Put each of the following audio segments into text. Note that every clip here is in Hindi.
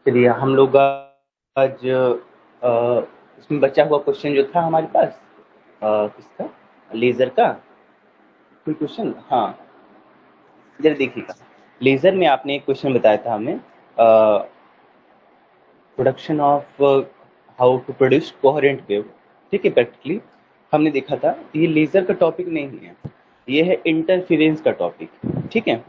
चलिए हम लोग आज इसमें बचा हुआ क्वेश्चन जो था हमारे पास किसका, लेज़र का कोई क्वेश्चन। हाँ, जरा देखिएगा, लेज़र में आपने एक क्वेश्चन बताया था हमें, production of how to produce coherent wave. ठीक है, प्रैक्टिकली हमने देखा था ये लेज़र का टॉपिक नहीं है, ये है इंटरफेरेंस का टॉपिक। ठीक है,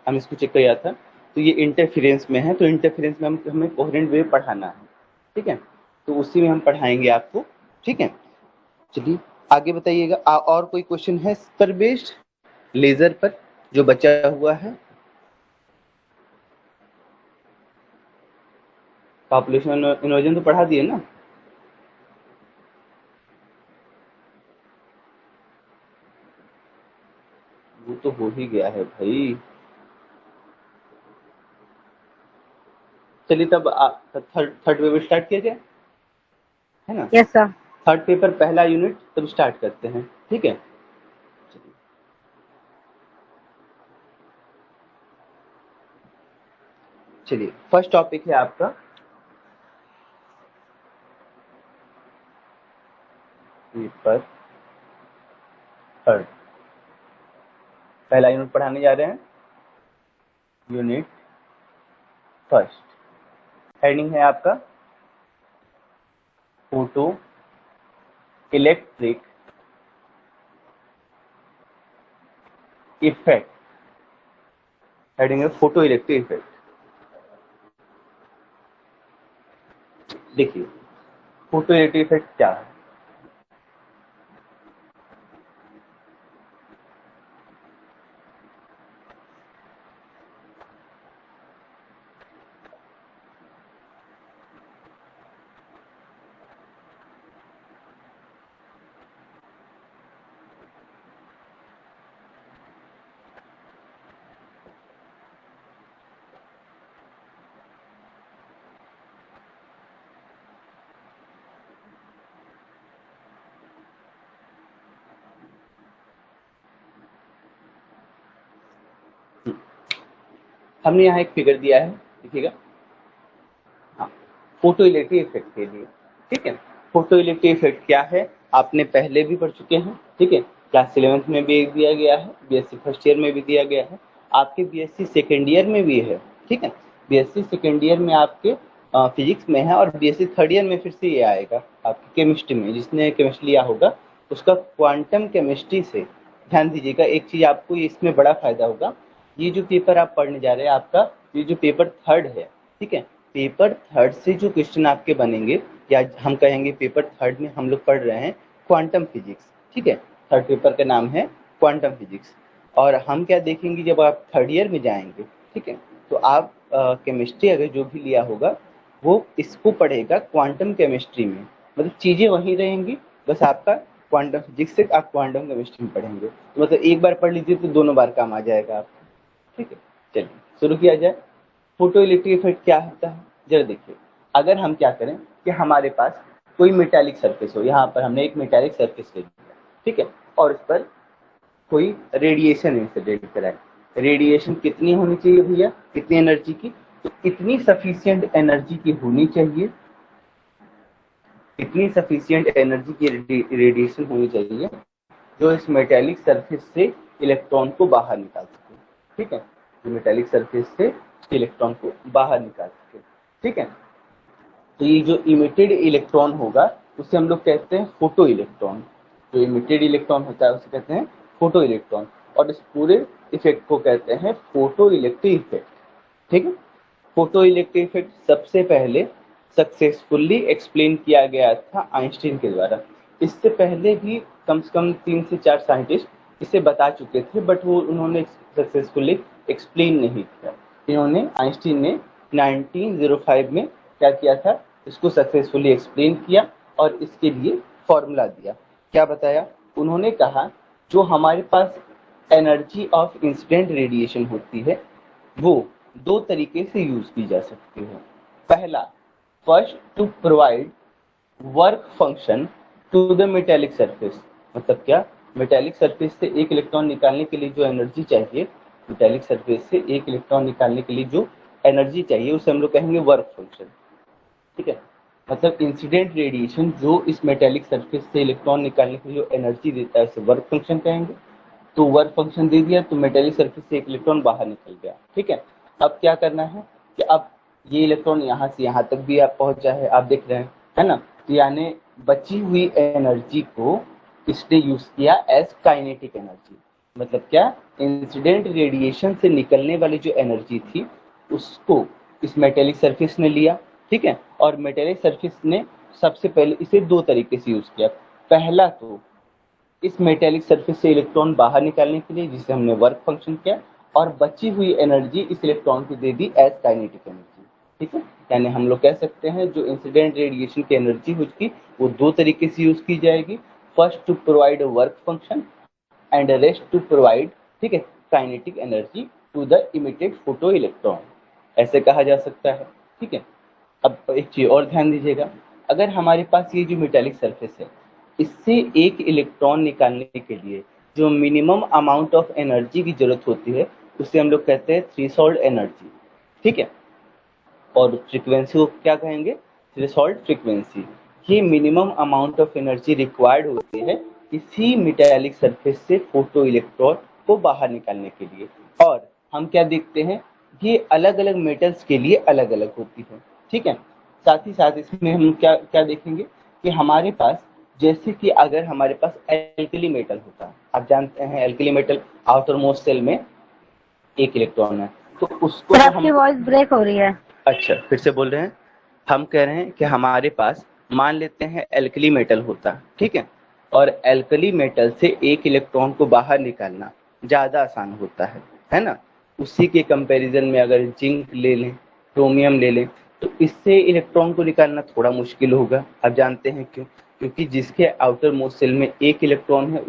हम इसको चेक किया था, तो ये इंटरफेरेंस में है, तो इंटरफेरेंस में हमें कोहेरेंट वेव पढ़ाना है। ठीक है, तो उसी में हम पढ़ाएंगे आपको। ठीक है, चलिए आगे बताइएगा। और कोई क्वेश्चन है इस पर बेस्ड, लेज़र पर जो बचा हुआ है? पॉपुलेशन इन्वर्जन तो पढ़ा दिए ना? वो तो हो ही गया है भाई। चलिए तब थर्ड थर्ड पेपर स्टार्ट किया जाए, है ना? Yes sir. थर्ड पेपर पहला यूनिट तब स्टार्ट करते हैं। ठीक है, चलिए फर्स्ट टॉपिक है आपका पेपर थर्ड, पहला यूनिट पढ़ाने जा रहे हैं, यूनिट फर्स्ट। हेडिंग है आपका फोटो इलेक्ट्रिक इफेक्ट। हेडिंग है फोटो इलेक्ट्रिक इफेक्ट। देखिए फोटो इलेक्ट्रिक इफेक्ट क्या है। हमने यहाँ एक फिगर दिया है, देखिएगा। हाँ, फोटो इलेक्ट्रिक इफेक्ट के लिए। ठीक है, फोटो इलेक्ट्रिक इफेक्ट क्या है आपने पहले भी पढ़ चुके हैं। ठीक है, क्लास 11th में भी एक दिया गया है, बीएससी फर्स्ट ईयर में भी दिया गया है, आपके बीएससी सेकेंड ईयर में भी है। ठीक है, बीएससी सेकेंड ईयर में आपके फिजिक्स में है, और बीएससी थर्ड ईयर में फिर से ये आएगा आपकी केमिस्ट्री में। जिसने केमिस्ट्री लिया होगा उसका क्वांटम केमिस्ट्री से, ध्यान दीजिएगा एक चीज आपको इसमें बड़ा फायदा होगा। ये जो पेपर आप पढ़ने जा रहे हैं आपका, ये जो पेपर थर्ड है, ठीक है, पेपर थर्ड से जो क्वेश्चन आपके बनेंगे, या हम कहेंगे पेपर थर्ड में हम लोग पढ़ रहे हैं क्वांटम फिजिक्स। ठीक है, थर्ड पेपर का नाम है क्वांटम फिजिक्स। और हम क्या देखेंगे जब आप थर्ड ईयर में जाएंगे, ठीक है, तो आप केमिस्ट्री अगर जो भी लिया होगा वो इसको पढ़ेगा क्वांटम केमिस्ट्री में। मतलब चीजें वही रहेंगी, बस आपका क्वांटम फिजिक्स से आप क्वांटम केमिस्ट्री में पढ़ेंगे। तो मतलब एक बार पढ़ लीजिए तो दोनों बार काम आ जाएगा आपका। ठीक है, चलिए शुरू किया जाए। फोटो इलेक्ट्रिक इफेक्ट क्या होता है जरा देखिए। अगर हम क्या करें कि हमारे पास कोई मेटालिक सरफेस हो, यहाँ पर हमने एक मेटालिक सरफेस ले लिया, ठीक है, और उस पर कोई रेडिएशन इंसिडेंट कराए। रेडिएशन कितनी होनी चाहिए भैया, कितनी एनर्जी की? तो इतनी सफिशिएंट एनर्जी की होनी चाहिए, इतनी सफिशिएंट एनर्जी की रेडिएशन होनी चाहिए जो इस मेटालिक सरफेस से इलेक्ट्रॉन को बाहर निकाल सके। ठीक है, जो मेटालिक सरफेस से इलेक्ट्रॉन को बाहर निकाल सके। ठीक है, तो ये जो इमिटेड इलेक्ट्रॉन होगा उसे हम लोग कहते हैं फोटो इलेक्ट्रॉन। जो इमिटेड इलेक्ट्रॉन होता है उसे कहते हैं फोटो इलेक्ट्रॉन, और इस पूरे इफेक्ट को कहते हैं फोटो इलेक्ट्रिक इफेक्ट। ठीक है, फोटो इलेक्ट्रिक इफेक्ट सबसे पहले सक्सेसफुली एक्सप्लेन किया गया था आइंस्टीन के द्वारा। इससे पहले भी कम से कम 3 से 4 साइंटिस्ट इसे बता चुके थे, बट वो उन्होंने सक्सेसफुली एक्सप्लेन नहीं किया। इन्होंने, आइंस्टीन ने 1905 में क्या किया था, इसको सक्सेसफुली एक्सप्लेन किया और इसके लिए फॉर्मूला दिया। क्या बताया उन्होंने? कहा जो हमारे पास एनर्जी ऑफ इंसिडेंट रेडिएशन होती है वो दो तरीके से यूज की जा सकती है। पहला, first to provide work function to the metallic surface. मतलब क्या, मेटेलिक सरफेस से एक इलेक्ट्रॉन निकालने के लिए जो एनर्जी चाहिए, मेटेलिक सरफेस से एक इलेक्ट्रॉन निकालने के लिए जो एनर्जी चाहिए उसे हम लोग कहेंगे वर्क फंक्शन। ठीक है, मतलब इंसिडेंट रेडिएशन जो इस मेटेलिक सरफेस से इलेक्ट्रॉन निकालने के लिए जो एनर्जी देता है उसे वर्क फंक्शन कहेंगे। तो वर्क फंक्शन दे दिया तो मेटेलिक सरफेस से एक इलेक्ट्रॉन बाहर निकल गया। ठीक है, अब क्या करना है कि अब ये इलेक्ट्रॉन यहाँ से यहाँ तक भी आप पहुंचा है, आप देख रहे हैं, है ना। तो यानी बची हुई एनर्जी को इसने यूज किया एज काइनेटिक एनर्जी। मतलब क्या, इंसिडेंट रेडिएशन से निकलने वाली जो एनर्जी थी उसको इस मेटेलिक सरफेस ने लिया। ठीक है, और मेटेलिक सरफेस ने सबसे पहले इसे दो तरीके से यूज किया। पहला तो इस मेटेलिक सरफेस से इलेक्ट्रॉन बाहर निकालने के लिए, जिसे हमने वर्क फंक्शन किया, और बची हुई एनर्जी इस इलेक्ट्रॉन को दे दी एज काइनेटिक एनर्जी। ठीक है, यानी हम लोग कह सकते हैं जो इंसिडेंट रेडिएशन की एनर्जी होगी वो दो तरीके से यूज की जाएगी। First to provide work function and rest to provide, ठीक है, kinetic energy to the emitted photo electron, ऐसे कहा जा सकता है। ठीक है, अब एक चीज और ध्यान दीजिएगा, अगर हमारे पास ये जो मेटेलिक सरफेस है इससे एक इलेक्ट्रॉन निकालने के लिए जो मिनिमम अमाउंट ऑफ एनर्जी की जरूरत होती है उसे हम लोग कहते हैं थ्रेशोल्ड एनर्जी। ठीक है, और फ्रीक्वेंसी को क्या कहेंगे, थ्रेशोल्ड फ्रीक्वेंसी। ये minimum amount of energy required होती है इसी मेटेलिक सरफेस से फोटो इलेक्ट्रॉन को बाहर निकालने के लिए। और हम क्या देखते हैं, ये अलग अलग मेटल्स के लिए अलग अलग होती है। ठीक है, साथ ही साथ इसमें हम क्या क्या देखेंगे कि हमारे पास, जैसे कि अगर हमारे पास एल्कली मेटल होता है, आप जानते हैं alkali metal outer most cell में एक इलेक्ट्रॉन है, तो उसको आपकी वॉइस ब्रेक हो रही है। अच्छा, फिर से बोल रहे हैं। हम कह रहे हैं कि हमारे पास मान लेते हैं एल्कली मेटल होता है। ठीक है, और एल्कली मेटल से एक इलेक्ट्रॉन को बाहर निकालना ज़्यादा आसान होता है ना। उसी के कंपैरिजन में अगर जिंक ले लें, क्रोमियम ले लें, तो इससे इलेक्ट्रॉन को निकालना थोड़ा मुश्किल होगा। आप जानते हैं क्यों, क्योंकि जिसके आउटर मोस्ट सेल में एक इलेक्ट्रॉन है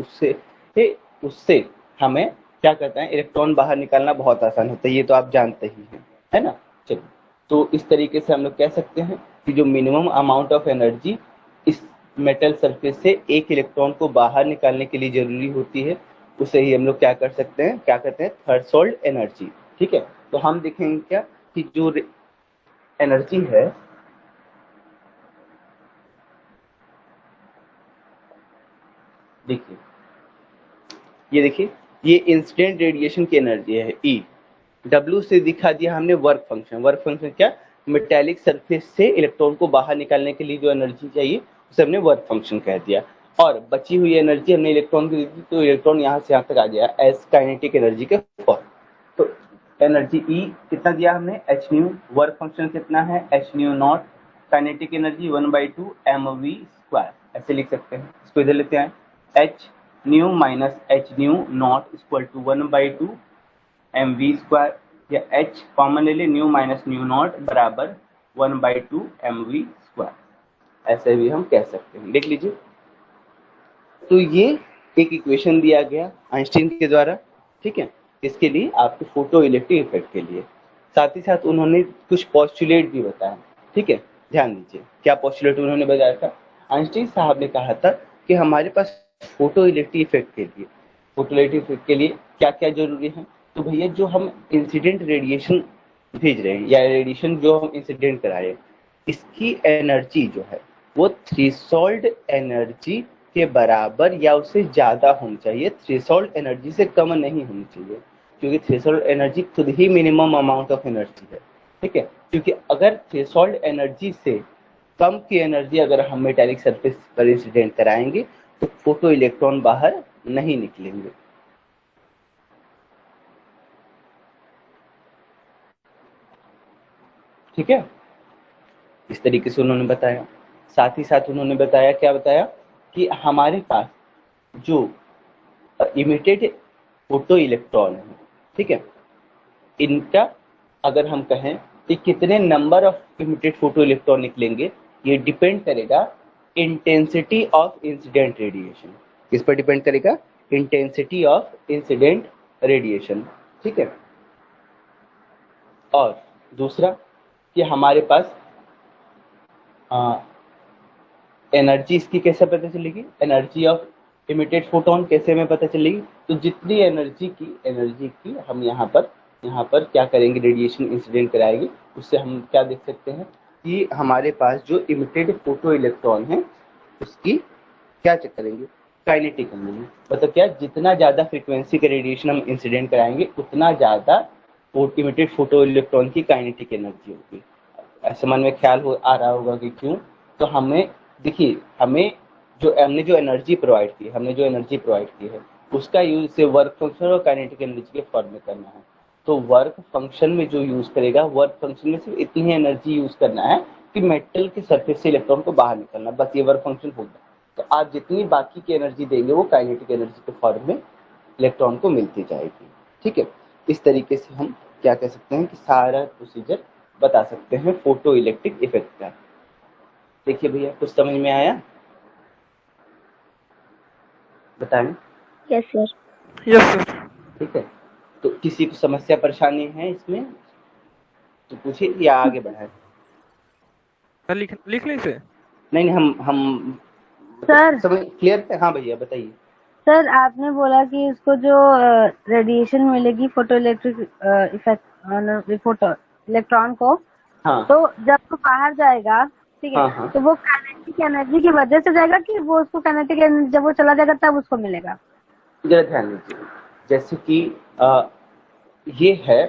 उससे हमें क्या करता है, इलेक्ट्रॉन बाहर निकालना बहुत आसान होता है, ये तो आप जानते ही हैं, है ना। चलिए, तो इस तरीके से हम लोग कह सकते हैं कि जो मिनिमम अमाउंट ऑफ एनर्जी इस मेटल सरफेस से एक इलेक्ट्रॉन को बाहर निकालने के लिए जरूरी होती है उसे ही हम लोग क्या कर सकते हैं, क्या कहते हैं, थ्रेशोल्ड एनर्जी। ठीक है, तो हम देखेंगे क्या कि जो एनर्जी है देखिए, ये देखिए, ये इंसिडेंट रेडिएशन की एनर्जी है E। W से दिखा दिया हमने वर्क फंक्शन। वर्क फंक्शन क्या, मेटेलिक सरफेस से इलेक्ट्रॉन को बाहर निकालने के लिए जो एनर्जी चाहिए उसे हमने वर्क फंक्शन कह दिया। और बची हुई एनर्जी हमने इलेक्ट्रॉन को दी थी, तो इलेक्ट्रॉन यहाँ से यहाँ तक आ गया एज काइनेटिक एनर्जी के फॉर्म। तो एनर्जी E कितना दिया हमने, h न्यू। वर्क फंक्शन कितना है, h nu naught. Kinetic energy 1/2 mv², ऐसे लिख सकते हैं। इसको इधर लेते हैं, h nu minus h nu not equal to 1/2 mv², या h कॉमन ले ले, न्यू माइनस न्यू नॉट बराबर 1/2 mv², ऐसे भी हम कह सकते हैं। देख लीजिए, तो ये एक इक्वेशन दिया गया आइंस्टीन के द्वारा। ठीक है, इसके लिए, आपके फोटो इलेक्ट्रिक इफेक्ट के लिए। साथ ही साथ उन्होंने कुछ पॉस्टुलेट भी बताया। ठीक है, ध्यान दीजिए, क्या पॉस्टुलेट उन्होंने बताया था। आइंस्टीन साहब ने कहा था कि हमारे पास फोटो इलेक्ट्रिक इफेक्ट के लिए क्या क्या जरूरी है। तो भैया, जो हम इंसिडेंट रेडिएशन भेज रहे हैं या रेडिएशन जो हम इंसिडेंट करा रहे हैं, इसकी एनर्जी जो है वो थ्रेशोल्ड एनर्जी के बराबर या उससे ज्यादा होनी चाहिए, थ्रेशोल्ड एनर्जी से कम नहीं होनी चाहिए, क्योंकि थ्रेशोल्ड एनर्जी खुद ही मिनिमम अमाउंट ऑफ एनर्जी है। ठीक है, क्योंकि अगर थ्रेशोल्ड एनर्जी से कम की एनर्जी अगर हम मेटेलिक सरफेस पर इंसिडेंट कराएंगे तो फोटो इलेक्ट्रॉन बाहर नहीं निकलेंगे। ठीक है, इस तरीके से उन्होंने बताया। साथ ही साथ उन्होंने बताया, क्या बताया, कि हमारे पास जो इमिटेड फोटो इलेक्ट्रॉन है, ठीक है, इनका अगर हम कहें कि कितने number of emitted photo electron निकलेंगे, ये डिपेंड करेगा इंटेंसिटी ऑफ इंसिडेंट रेडिएशन। किस पर डिपेंड करेगा, इंटेंसिटी ऑफ इंसिडेंट रेडिएशन। ठीक है, और दूसरा कि हमारे पास एनर्जी इसकी कैसे पता चलेगी, एनर्जी ऑफ इमिटेड फोटोन कैसे में पता चलेगी। तो जितनी एनर्जी की हम यहाँ पर यहाँ पर क्या करेंगे, रेडिएशन इंसिडेंट कराएंगे। उससे हम क्या देख सकते हैं कि हमारे पास जो इमिटेड फोटो इलेक्ट्रॉन है उसकी क्या चेक करेंगे, काइनेटिक एनर्जी। मतलब क्या, जितना ज़्यादा फ्रीक्वेंसी का रेडिएशन हम इंसिडेंट कराएंगे उतना ज़्यादा इमिटेड फोटो इलेक्ट्रॉन की काइनेटिक एनर्जी होगी। ऐसे मन में ख्याल आ रहा होगा कि क्यों। तो हमें देखिए, हमने जो एनर्जी प्रोवाइड की है उसका यूज से वर्क फंक्शन और काइनेटिक एनर्जी के फॉर्म में करना है। तो वर्क फंक्शन में जो यूज करेगा, वर्क फंक्शन में सिर्फ इतनी एनर्जी यूज करना है कि मेटल के सरफेस से इलेक्ट्रॉन को बाहर निकलना, बस ये वर्क फंक्शन होगा। तो आप जितनी बाकी की एनर्जी देंगे वो काइनेटिक एनर्जी के फॉर्म में इलेक्ट्रॉन को मिलती जाएगी। ठीक है, इस तरीके से हम क्या कह सकते हैं कि सारा प्रोसीजर बता सकते हैं फोटो इलेक्ट्रिक इफेक्ट का। देखिए भैया, कुछ समझ में आया? बताएं। Yes sir. ठीक है, तो किसी को समस्या परेशानी है इसमें तो पूछिए या आगे बढ़ाएं। लिख लें इसे? नहीं, हम सर समझ क्लियर है? हाँ भैया बताइए। सर, आपने बोला कि इसको जो रेडिएशन मिलेगी photo electric effect photo electron को, हाँ तो जब वो बाहर जाएगा, ठीक है, हाँ हाँ, तो वो काइनेटिक एनर्जी की वजह से जाएगा कि वो उसको काइनेटिक एनर्जी जब वो चला जाएगा तब उसको मिलेगा? जरा ध्यान दीजिए। जैसे कि ये है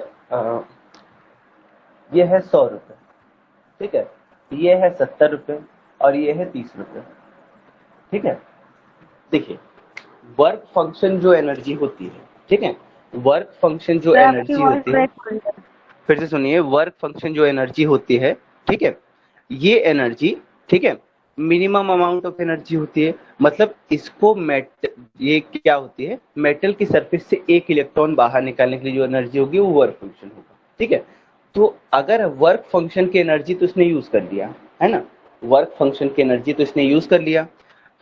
ये है 100 रुपये, ठीक है, ये है 70 रुपये और ये है 30 रुपये। ठीक है, देखिए वर्क फंक्शन जो एनर्जी होती है, ठीक है, वर्क फंक्शन जो एनर्जी होती है, फिर से सुनिए, वर्क फंक्शन जो एनर्जी होती है, ठीक है, ये एनर्जी, ठीक है, मिनिमम अमाउंट ऑफ एनर्जी होती है। मतलब इसको ये क्या होती है, मेटल की सरफेस से एक इलेक्ट्रॉन बाहर निकालने के लिए जो एनर्जी होगी वो वर्क फंक्शन होगा। ठीक है, तो अगर वर्क फंक्शन की एनर्जी तो इसने यूज कर लिया है ना, वर्क फंक्शन की एनर्जी तो इसने यूज कर लिया।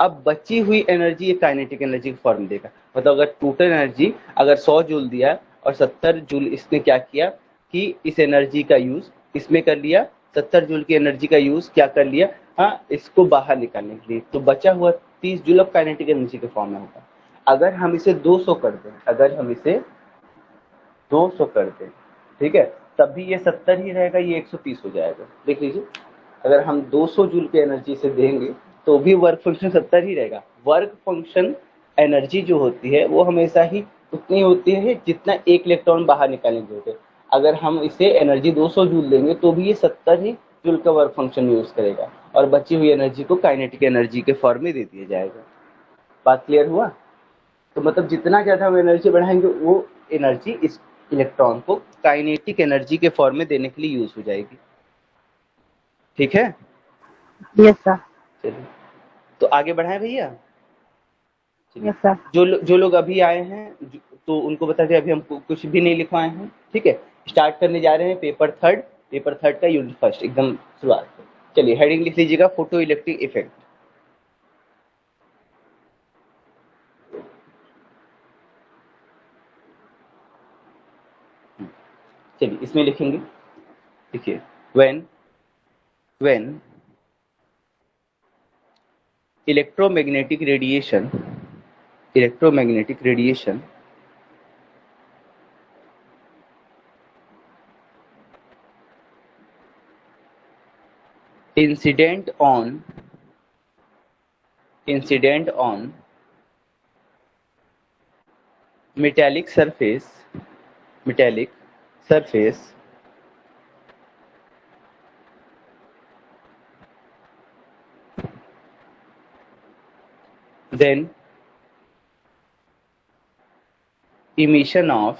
अब बची हुई एनर्जी ये काइनेटिक एनर्जी का फॉर्म देगा। मतलब अगर टोटल एनर्जी अगर 100 जूल दिया और 70 जूल इसने क्या किया कि इस एनर्जी का यूज इसमें कर लिया, 70 जूल की एनर्जी का यूज क्या कर लिया, हाँ, इसको बाहर निकालने के लिए, तो बचा हुआ 30 जूल ऑफ काइनेटिक एनर्जी के फॉर्म में होगा। अगर हम इसे 200 कर दें, ठीक है, तब भी ये 70 ही रहेगा, ये 130 हो जाएगा। देख लीजिए, अगर हम 200 जूल की एनर्जी से देंगे तो भी वर्क फंक्शन 70 ही रहेगा। वर्क फंक्शन एनर्जी जो होती है वो हमेशा ही उतनी होती है जितना एक इलेक्ट्रॉन बाहर निकालने की जरूरत है। अगर हम इसे एनर्जी 200 जूल देंगे तो भी ये 70 ही जूल का वर्क फंक्शन यूज करेगा और बची हुई एनर्जी को काइनेटिक एनर्जी के फॉर्म में दे दिया जाएगा। बात क्लियर हुआ? तो मतलब जितना ज्यादा हम एनर्जी बढ़ाएंगे वो एनर्जी इस इलेक्ट्रॉन को काइनेटिक एनर्जी के फॉर्म में देने के लिए यूज हो जाएगी। ठीक है? Yes sir. चलिए, तो आगे बढ़ाएं भैया। Yes sir. जो लोग अभी आए हैं तो उनको बता दें, अभी हम कुछ भी नहीं लिखवाए हैं। ठीक है, स्टार्ट करने जा रहे हैं पेपर थर्ड का यूनिट फर्स्ट, एकदम शुरुआत। चलिए, हेडिंग लिख लीजिएगा, फोटो इलेक्ट्रिक इफेक्ट। चलिए, इसमें लिखेंगे, देखिए, when electromagnetic radiation incident on metallic surface then emission of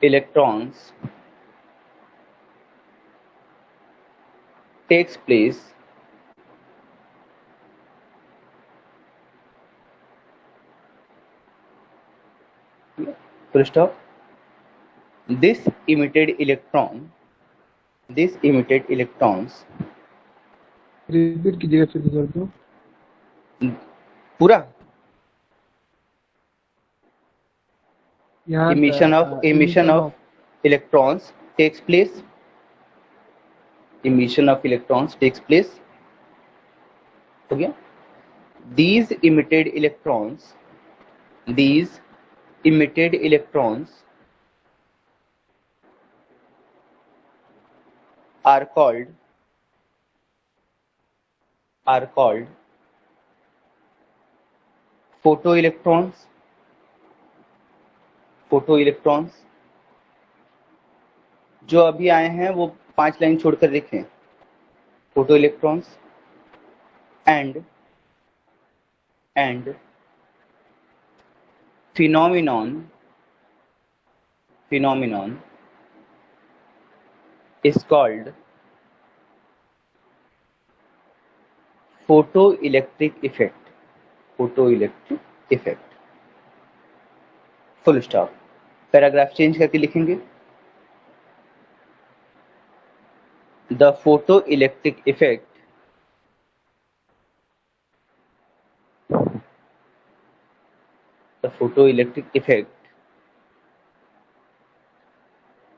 electrons takes place full stop. This emitted electrons repeat कीजिएगा फिर सर को पूरा। यहाँ emission of electrons takes place हो गया। these emitted electrons these emitted electrons are called photoelectrons जो अभी आए हैं वो 5 लाइन छोड़कर लिखें। photoelectrons and phenomenon is called photoelectric effect full stop. Paragraph change करके लिखेंगे the photoelectric effect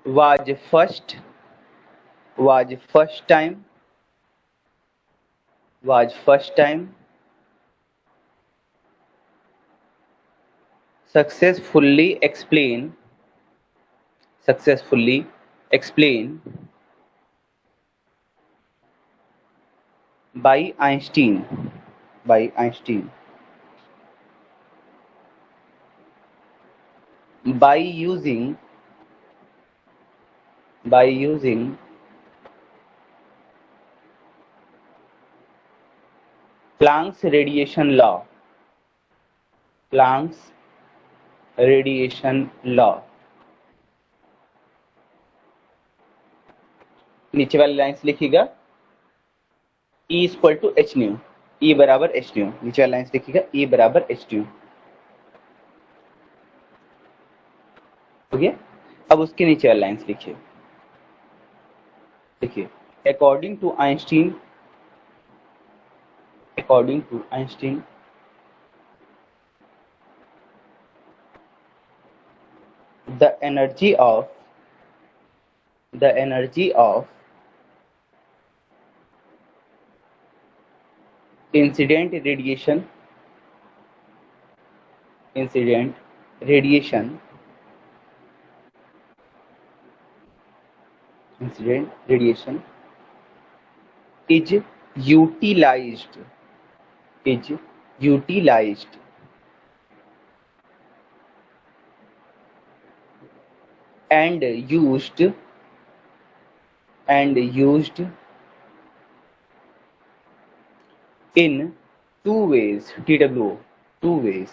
was first time successfully explained by Einstein by using Planck's radiation law। नीचे वाली लाइन्स लिखिएगा E equal to H nu, E बराबर एच न्यू। नीचे वाली लाइन्स लिखिएगा E बराबर एच न्यू। हो गया। अब उसके नीचे वाली लाइन्स लिखिए। देखिए according to Einstein the energy of incident radiation is utilized and used in two ways, TWO, two ways।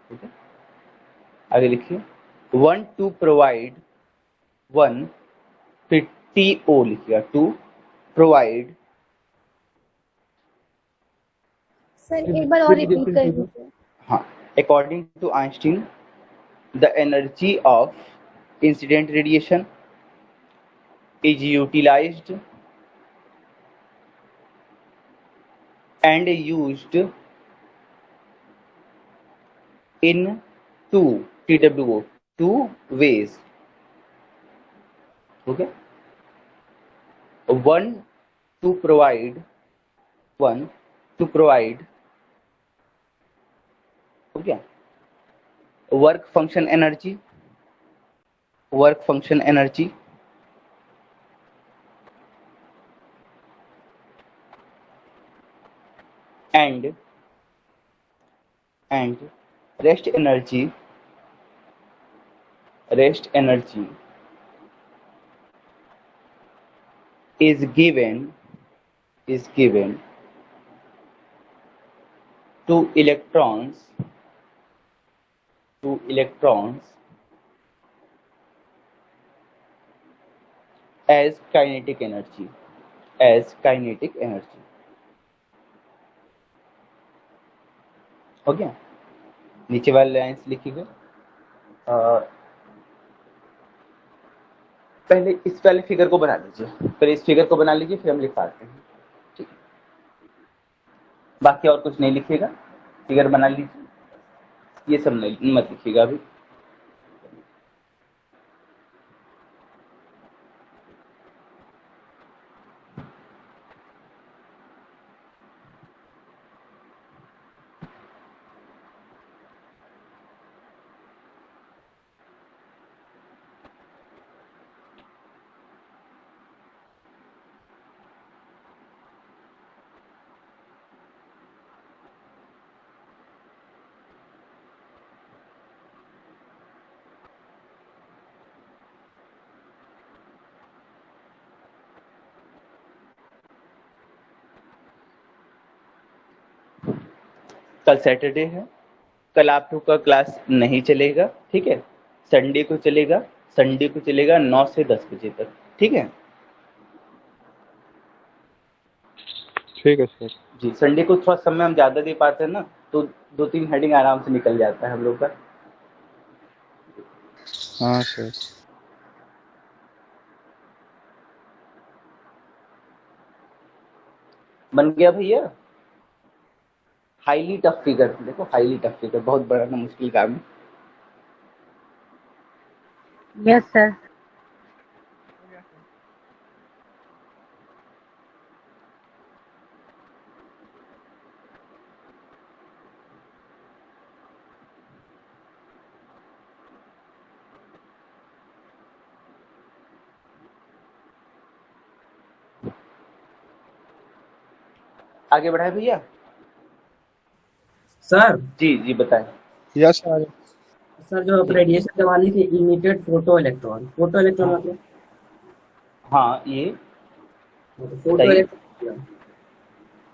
ठीक है, आगे लिखिए। वन टू प्रोवाइड फिर TO लिखिएगा, टू प्रोवाइड। सर एक बार और रिपीट कर दीजिए। हाँ, according to Einstein the energy of incident radiation is utilized and used in two TWO, two ways। okay, one to provide okay, work function energy and rest energy is given to electrons as kinetic energy। हो गया। नीचे वाले लाइन्स लिखिएगा। पहले इस वाले फिगर को बना लीजिए, फिर हम लिख पाते हैं। ठीक है, बाकी और कुछ नहीं लिखिएगा, फिगर बना लीजिए, ये सब नहीं मत लिखिएगा अभी। कल सैटरडे है, कल आप लोग का क्लास नहीं चलेगा, ठीक है। संडे को चलेगा, संडे को चलेगा 9 से 10 बजे तक, ठीक है। ठीक है सर। जी, संडे को थोड़ा समय हम ज़्यादा दे पाते हैं ना, तो 2-3 हेडिंग आराम से निकल जाता है हम लोग का। हाँ सर। बन गया भैया? हाईली टफ फिगर, देखो हाईली टफ फिगर, बहुत बड़ा ना मुश्किल काम है। Yes sir. आगे बढ़ाए भैया। सर जी जी बताएं। Yes sir. सर जो आप रेडिएशन करवा ली थी, इमिटेड फोटो इलेक्ट्रॉन मतलब हाँ, ये फोटो बताइए। इलेक्ट्रॉन।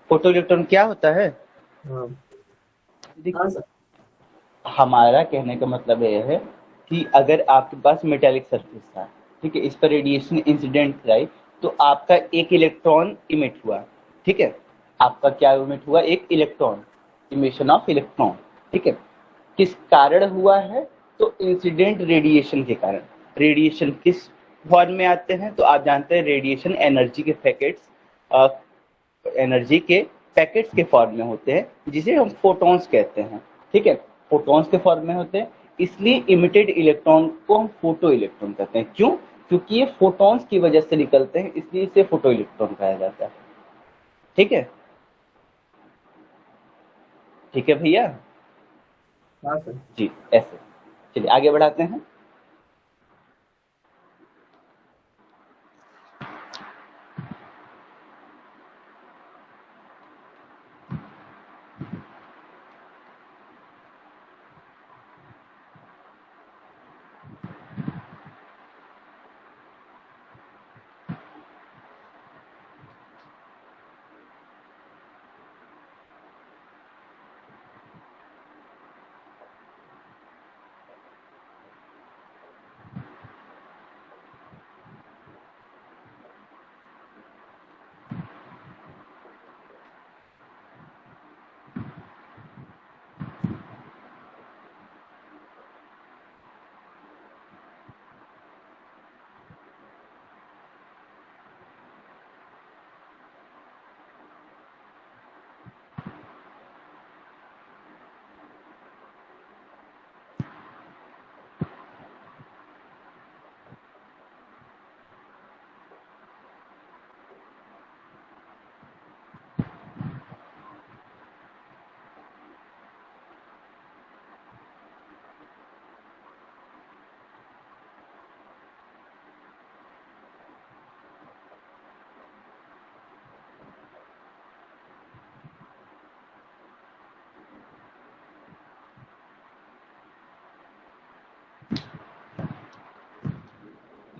फोटो इलेक्ट्रॉन क्या होता है? हाँ देखिए, हाँ सर। हमारा कहने का मतलब यह है कि अगर आपके पास मेटेलिक सरफेस था, ठीक है, इस पर रेडिएशन इंसिडेंट कराई, तो आपका एक इलेक्ट्रॉन इमिट हुआ, ठीक है। आपका क्या इमिट हुआ? एक इलेक्ट्रॉन, इमिशन ऑफ इलेक्ट्रॉन, ठीक है। किस कारण हुआ है? तो इंसिडेंट रेडिएशन के कारण। रेडिएशन किस फॉर्म में आते हैं? तो आप जानते हैं रेडिएशन एनर्जी के पैकेट्स, एनर्जी के पैकेट्स के फॉर्म में होते हैं, जिसे हम फोटॉन्स कहते हैं, ठीक है। फोटॉन्स के फॉर्म में होते हैं, इसलिए इमिटेड इलेक्ट्रॉन को हम फोटो इलेक्ट्रॉन कहते हैं। क्यों? क्योंकि ये फोटॉन्स की वजह से निकलते हैं, इसलिए इसे फोटो इलेक्ट्रॉन कहा जाता है, ठीक है। ठीक है भैया? हाँ सर। जी, ऐसे। चलिए आगे बढ़ाते हैं।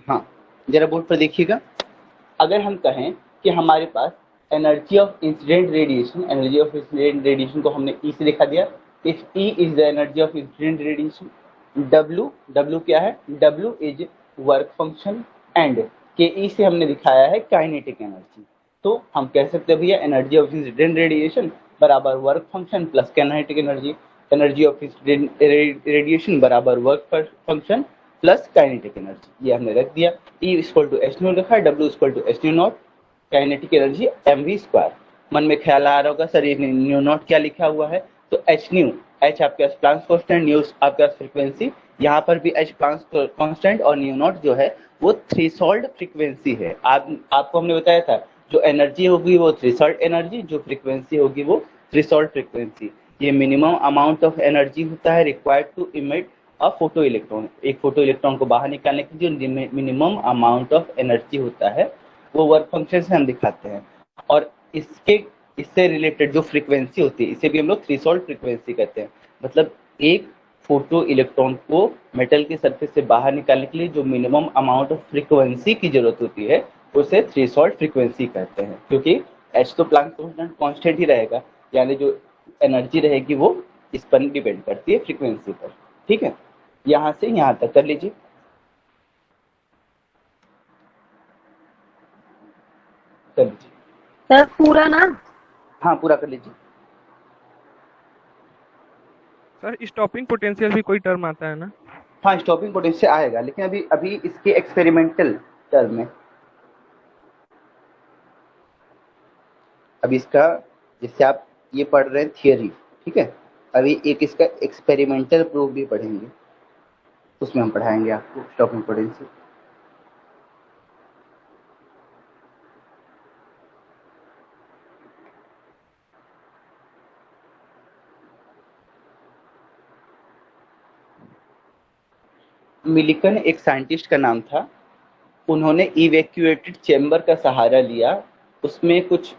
हाँ, जरा बोर्ड पर देखिएगा। अगर हम कहें कि हमारे पास energy of incident radiation, energy of incident radiation को हमने ई से दिखा दिया। If E is the energy of incident radiation, W, W क्या है? W is work function, and K E से हमने दिखाया है काइनेटिक एनर्जी। तो हम कह सकते हैं भैया एनर्जी ऑफ इंसिडेंट रेडिएशन बराबर work function plus kinetic energy. Energy of incident radiation बराबर work function plus kinetic energy, ये हमने रख दिया। E equal to H nu लिखा है, W equal to H nu naught, kinetic energy mv square. मन में ख्याल आ रहा होगा सर ये न्यू नॉट क्या लिखा हुआ है? तो एच न्यू, एच आपके पास प्लांक्स कांस्टेंट, न्यू आपके पास फ्रीक्वेंसी, यहाँ पर भी एच प्लांक्स कांस्टेंट और न्यू नॉट जो है वो थ्रेशोल्ड फ्रीक्वेंसी है। आपको हमने बताया था जो एनर्जी होगी वो थ्रेशोल्ड एनर्जी, जो फ्रीक्वेंसी होगी वो थ्रेशोल्ड फ्रीक्वेंसी। ये मिनिमम अमाउंट ऑफ एनर्जी होता है required to emit a photo electron. एक फोटो इलेक्ट्रॉन को बाहर निकालने की जो मिनिमम अमाउंट ऑफ एनर्जी होता है वो वर्क फंक्शन से हम दिखाते हैं। और इससे रिलेटेड जो फ्रीक्वेंसी होती है इसे भी हम लोग थ्रेशोल्ड फ्रीक्वेंसी कहते हैं। मतलब एक फोटो इलेक्ट्रॉन को मेटल के सरफेस से बाहर निकालने के लिए जो मिनिमम अमाउंट ऑफ फ्रीक्वेंसी की जरूरत होती है उसे थ्रेशोल्ड फ्रीक्वेंसी कहते हैं। क्योंकि एच तो प्लांक कांस्टेंट ही रहेगा, यानी जो एनर्जी रहेगी वो इस पर डिपेंड करती है, फ्रीक्वेंसी पर। ठीक है, यहाँ से यहाँ तक कर लीजिए। कर लीजिए, सर पूरा ना? हाँ पूरा कर लीजिए। सर स्टॉपिंग पोटेंशियल भी कोई टर्म आता है ना? हाँ स्टॉपिंग पोटेंशियल आएगा, लेकिन अभी अभी इसके एक्सपेरिमेंटल टर्म में, अभी इसका जैसे आप ये पढ़ रहे हैं थियरी, ठीक है, अभी एक इसका एक्सपेरिमेंटल प्रूफ भी पढ़ेंगे, उसमें हम पढ़ाएंगे आपको स्टॉपिंग पोटेंशियल। मिलिकन एक साइंटिस्ट का नाम था, उन्होंने इवैक्यूएटेड चेंबर का सहारा लिया, उसमें कुछ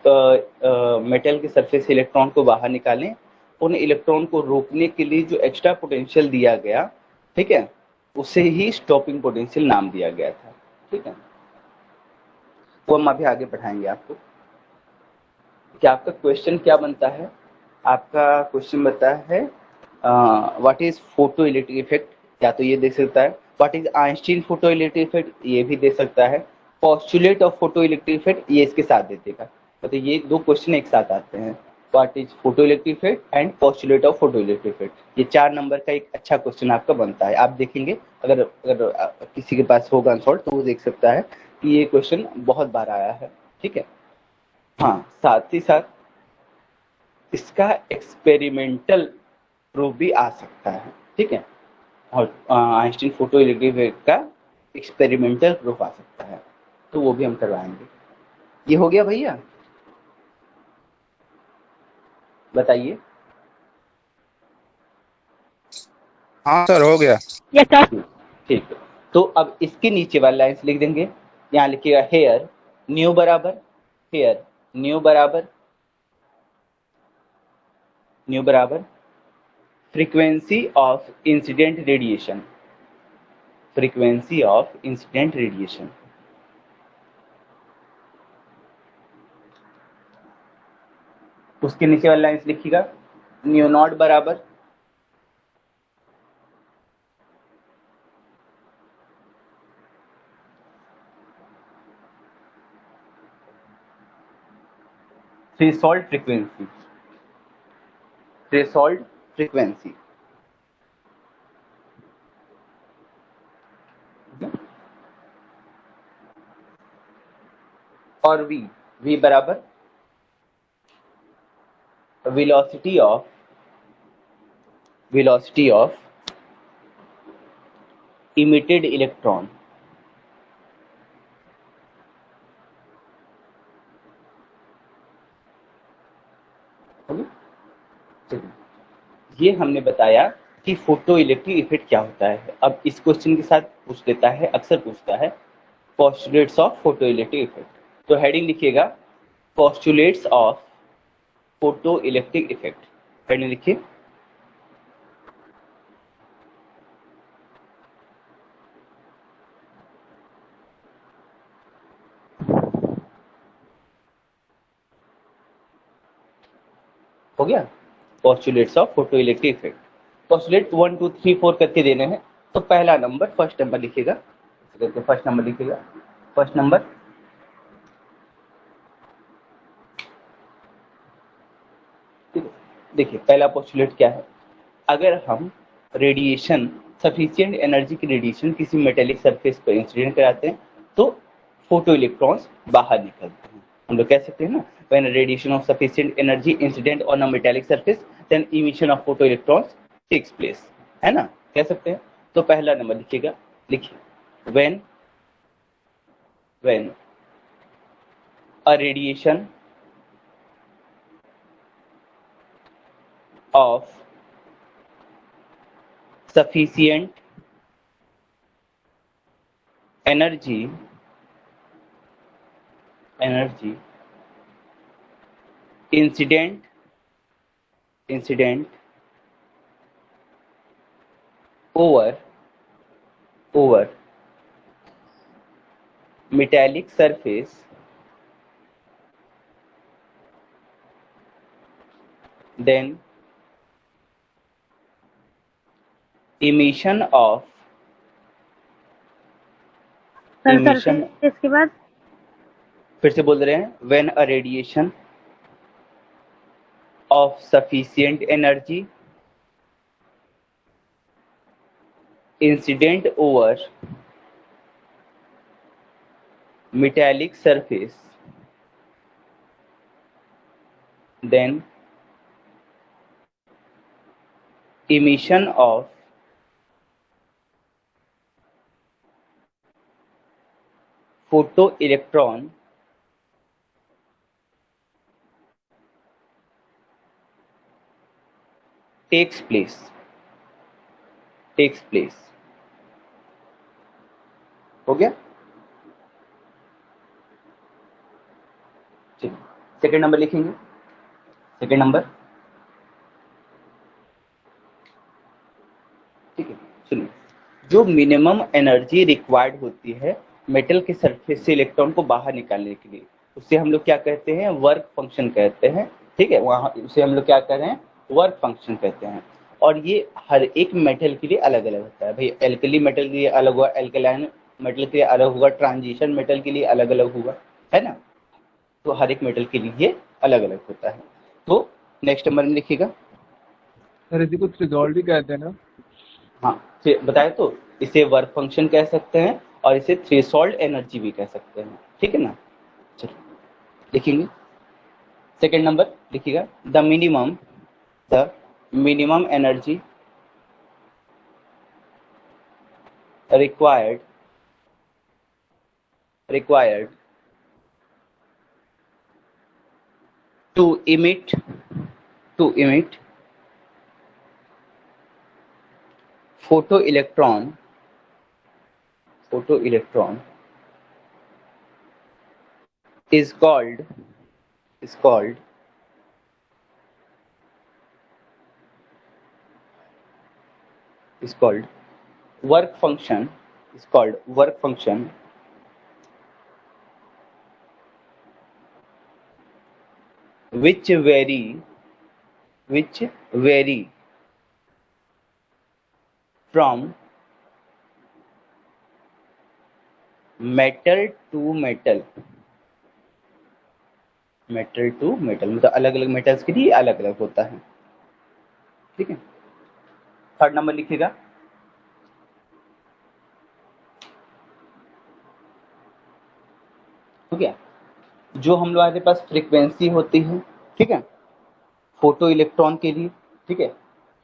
मेटल के सरफेस इलेक्ट्रॉन को बाहर निकालें, उन इलेक्ट्रॉन को रोकने के लिए जो एक्स्ट्रा पोटेंशियल दिया गया, ठीक है, उसे ही स्टॉपिंग पोटेंशियल नाम दिया गया था। ठीक है, वो हम अभी आगे पढ़ाएंगे आपको। क्या आपका क्वेश्चन क्या बनता है? आपका क्वेश्चन बनता है what is photo electric effect, या तो ये दे सकता है what is Einstein photo electric effect, ये भी दे सकता है postulate of photo electric effect, ये इसके साथ दे देगा। तो ये दो क्वेश्चन एक साथ आते हैं, what is photo electric effect and postulate of photo electric effect. ये 4 नंबर का एक अच्छा क्वेश्चन आपका बनता है, आप देखेंगे अगर किसी के पास होगा आंसर तो वो देख सकता है कि ये क्वेश्चन बहुत बार आया है। ठीक है, हाँ साथ ही साथ इसका एक्सपेरिमेंटल प्रूफ भी आ सकता है। ठीक है, और आइंस्टीन फोटो इलेक्ट्रिक इफेक्ट का एक्सपेरिमेंटल प्रूफ आ सकता है, तो वो भी हम करवाएंगे। ये हो गया भैया, बताइए। हाँ सर हो गया। Yes sir. ठीक है, तो अब इसके नीचे वाली लाइन्स लिख देंगे। यहाँ लिखिएगा हेयर न्यू बराबर, हेयर न्यू बराबर, न्यू बराबर frequency of incident radiation, frequency of incident radiation. उसके नीचे वाली लाइन्स लिखिएगा न्यू नॉट बराबर थ्रेशोल्ड फ्रीक्वेंसी, थ्रेशोल्ड फ्रीक्वेंसी। और v, v बराबर velocity of emitted electron, ये हमने बताया कि फोटो इलेक्ट्रिक इफेक्ट क्या होता है। अब इस क्वेश्चन के साथ पूछ लेता है, अक्सर पूछता है postulates of photo electric effect. तो हेडिंग लिखिएगा postulates of photo electric effect, heading लिखिए। हो गया, postulates of photo electric effect. Postulate 1 2 3 4 करके देने हैं, तो पहला नंबर फर्स्ट नंबर लिखिएगा, फर्स्ट नंबर लिखिएगा, फर्स्ट नंबर देखिए पहला पोस्टुलेट क्या है, अगर हम रेडिएशन सफिशिएंट एनर्जी की रेडिएशन किसी मेटेलिक सरफेस पर इंसिडेंट कराते हैं तो फोटो इलेक्ट्रॉन्स बाहर निकलते हैं। हम लोग कह सकते हैं ना, when radiation of sufficient energy incident on a metallic surface then emission of photo electrons takes place, है ना, कह सकते हैं। तो पहला नंबर लिखिएगा, लिखिए when a radiation of sufficient energy incident over metallic surface then emission of sir emission surface इसके बाद फिर से बोल रहे हैं, when a radiation of sufficient energy incident over metallic surface, then emission of photoelectron takes place. हो गया? चलिए सेकेंड नंबर लिखेंगे। सेकेंड नंबर, ठीक है, सुनिए, जो मिनिमम एनर्जी रिक्वायर्ड होती है मेटल के सरफेस से इलेक्ट्रॉन को बाहर निकालने के लिए, उससे हम लोग क्या कहते हैं? वर्क फंक्शन कहते हैं। ठीक है, वहां उसे हम लोग क्या कर रहे हैं? वर्क फंक्शन कहते हैं। और ये हर एक मेटल के लिए अलग अलग होता है भाई। एल्कली मेटल के लिए अलग होगा, एल्कलाइन मेटल के लिए अलग होगा, ट्रांजिशन मेटल के लिए अलग अलग होगा, है ना? तो हर एक मेटल के लिए अलग अलग होता है। तो नेक्स्ट नंबर में लिखिएगा। सर इसी को थ्रेशोल्ड भी कहते हैं ना? हाँ, बताए तो, इसे वर्क फंक्शन कह सकते हैं और इसे थ्रेशोल्ड एनर्जी भी कह सकते हैं। ठीक है ना? चलो लिखेंगे। सेकेंड नंबर लिखिएगा, the minimum energy required to emit photoelectron is called work function, which vary from metal to metal, मतलब अलग अलग मेटल्स के लिए अलग अलग होता है। ठीक है, थर्ड नंबर लिखिएगा। हो गया? जो हम लोग हमारे पास फ्रीक्वेंसी होती है, ठीक है, फोटो इलेक्ट्रॉन के लिए, ठीक है,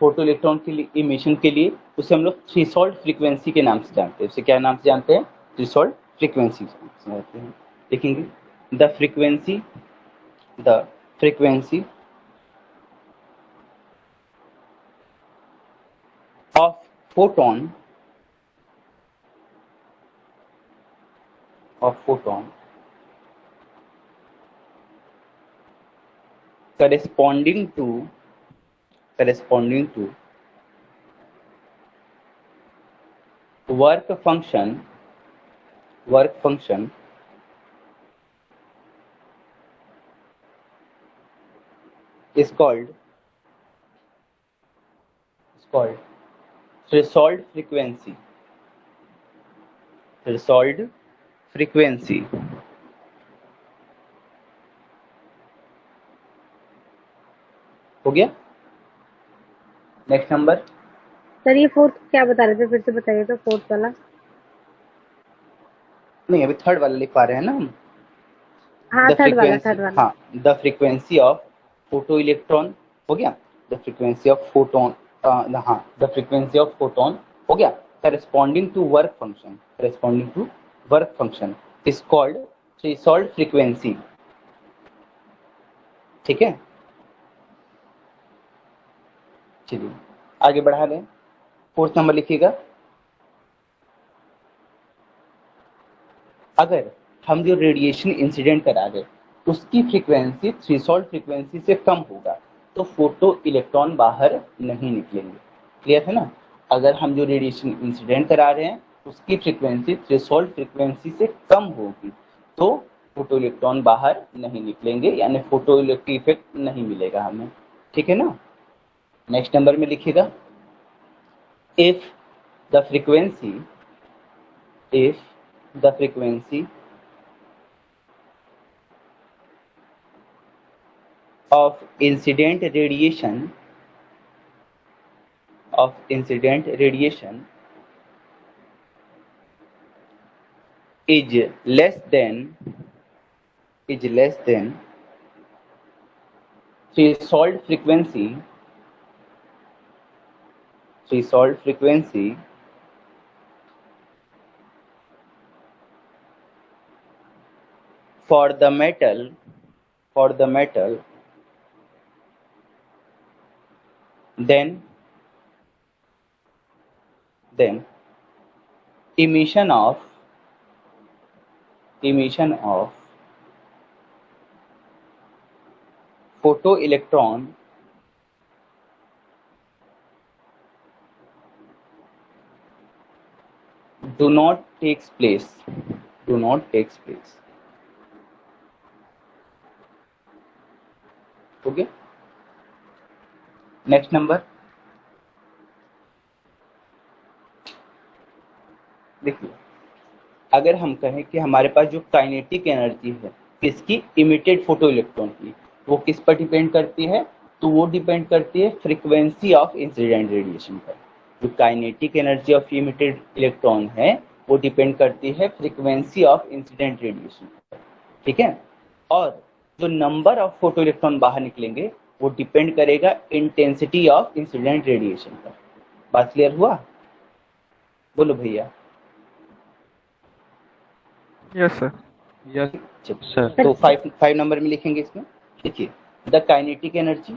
फोटो इलेक्ट्रॉन के लिए, इमिशन के लिए, उसे हम लोग थ्रेशोल्ड फ्रीक्वेंसी के नाम से जानते हैं। उसे क्या नाम से जानते हैं? थ्रेशोल्ड फ्रीक्वेंसी से जानते हैं। देखेंगे, the frequency of photon corresponding to work function is called threshold frequency। हो गया? नेक्स्ट नंबर, सर ये फोर्थ क्या बता रहे थे, फिर से बताइए तो, फोर्थ वाला। नहीं, अभी थर्ड वाला लिख पा रहे हैं ना हम। हाँ थर्ड वाला। हाँ, the frequency of photo electron हो गया। द फ्रीक्वेंसी ऑफ फोटोन, हाँ, द फ्रीक्वेंसी ऑफ फोटोन हो गया। Corresponding to work function is called threshold frequency. ठीक है, चलिए आगे बढ़ा लें। फोर्थ नंबर लिखिएगा। अगर हम जो रेडिएशन इंसिडेंट करा रहे उसकी फ्रीक्वेंसी थ्रेशोल्ड फ्रीक्वेंसी से कम होगा तो फोटो इलेक्ट्रॉन बाहर नहीं निकलेंगे। क्लियर है ना? अगर हम जो रेडिएशन इंसिडेंट करा रहे हैं उसकी फ्रीक्वेंसी थ्रेशोल्ड फ्रीक्वेंसी से कम होगी तो फोटो इलेक्ट्रॉन बाहर नहीं निकलेंगे, यानी फोटो इलेक्ट्रिक इफेक्ट नहीं मिलेगा हमें। ठीक है ना। नेक्स्ट नंबर में लिखिएगा, if the frequency of incident radiation is less than threshold frequency for the metal then emission of photoelectron do not takes place. हो गया। नेक्स्ट नंबर देखिए, अगर हम कहें कि हमारे पास जो काइनेटिक एनर्जी है किसकी, इमिटेड फोटो इलेक्ट्रॉन की, वो किस पर डिपेंड करती है, तो वो डिपेंड करती है फ्रीक्वेंसी ऑफ इंसिडेंट रेडिएशन पर। जो kinetic energy of emitted electron है वो डिपेंड करती है फ्रीक्वेंसी ऑफ इंसिडेंट रेडिएशन पर, ठीक है। और जो नंबर ऑफ फोटो इलेक्ट्रॉन बाहर निकलेंगे वो डिपेंड करेगा इंटेंसिटी ऑफ इंसिडेंट रेडिएशन पर। बात क्लियर हुआ? बोलो भैया। Yes sir. Yes sir. तो 5 नंबर में लिखेंगे इसमें, देखिए, the kinetic energy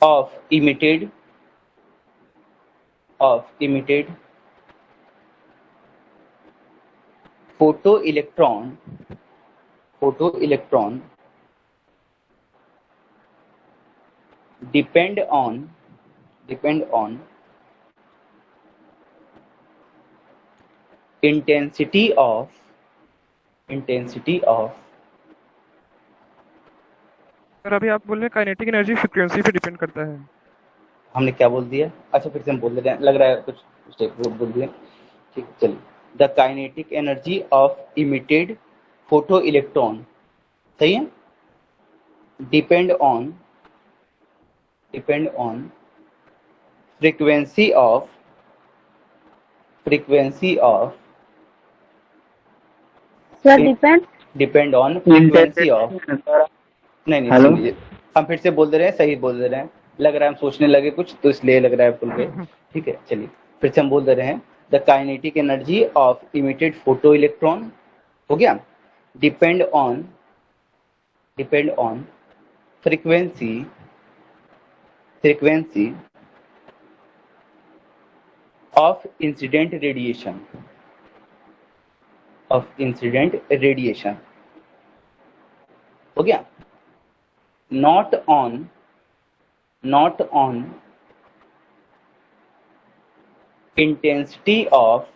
of emitted photoelectron depend on intensity of sir अभी आप बोल रहे हैं काइनेटिक एनर्जी फ्रीक्वेंसी पे डिपेंड करता है। हमने क्या बोल दिया? अच्छा फिर से हम बोल दे रहे हैं, लग रहा है कुछ मिस्टेक बोल दिए। ठीक, चलिए, the kinetic energy of emitted photo electron, सही है, depend on frequency of sir depend on frequency of, नहीं सुनिए, हम फिर से बोल दे रहे हैं, सही बोल दे रहे हैं, लग रहा है हम सोचने लगे कुछ तो इसलिए लग रहा है भूल गए। ठीक है, चलिए फिर से हम बोल दे रहे हैं, the kinetic energy of emitted photo electron, हो गया, depend on frequency of incident radiation, हो गया, not on intensity of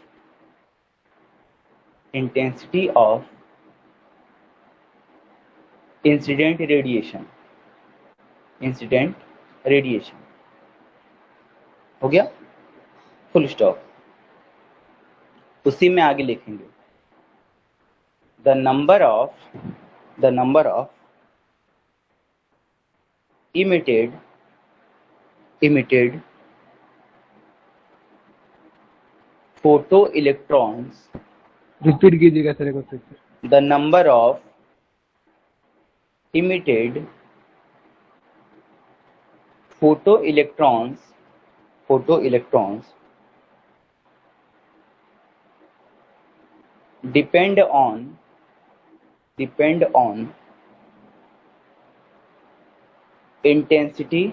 incident radiation, हो गया, फुल स्टॉप। उसी में आगे लिखेंगे, the number of emitted photoelectrons, repeat कीजिएगा सर एक बार। the number of emitted photoelectrons depend on intensity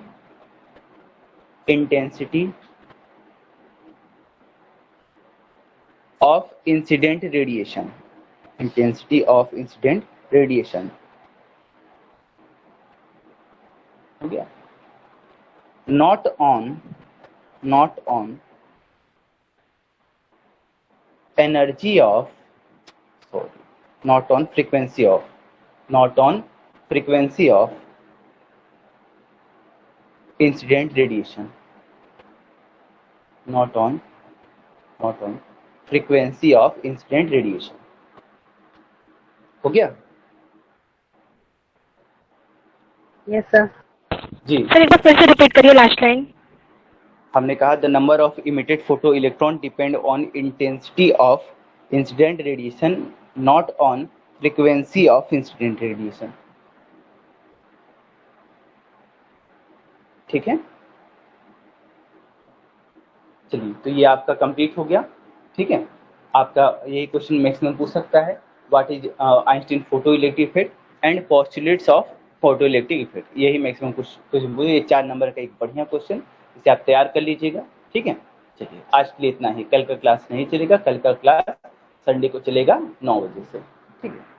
of incident radiation, हो गया, not on energy of not on frequency of, not on frequency of incident radiation, not on frequency of incident radiation. हो गया? Yes sir. जी, सर एक बार फिर से रिपीट करिए लास्ट लाइन. हमने कहा the number of emitted photo electron depend on intensity of incident radiation, not on frequency of incident radiation. ठीक है, चलिए, तो ये आपका कंप्लीट हो गया. ठीक है, आपका यही क्वेश्चन मैक्सिमम पूछ सकता है, what is Einstein photo electric effect and postulates of photo electric effect. यही मैक्सिमम क्वेश्चन पूछे. ये 4 नंबर का एक बढ़िया क्वेश्चन, इसे आप तैयार कर लीजिएगा. ठीक है, चलिए, आज के लिए इतना ही. कल का क्लास नहीं चलेगा, कल का क्लास संडे को चलेगा 9 बजे से. ठीक है.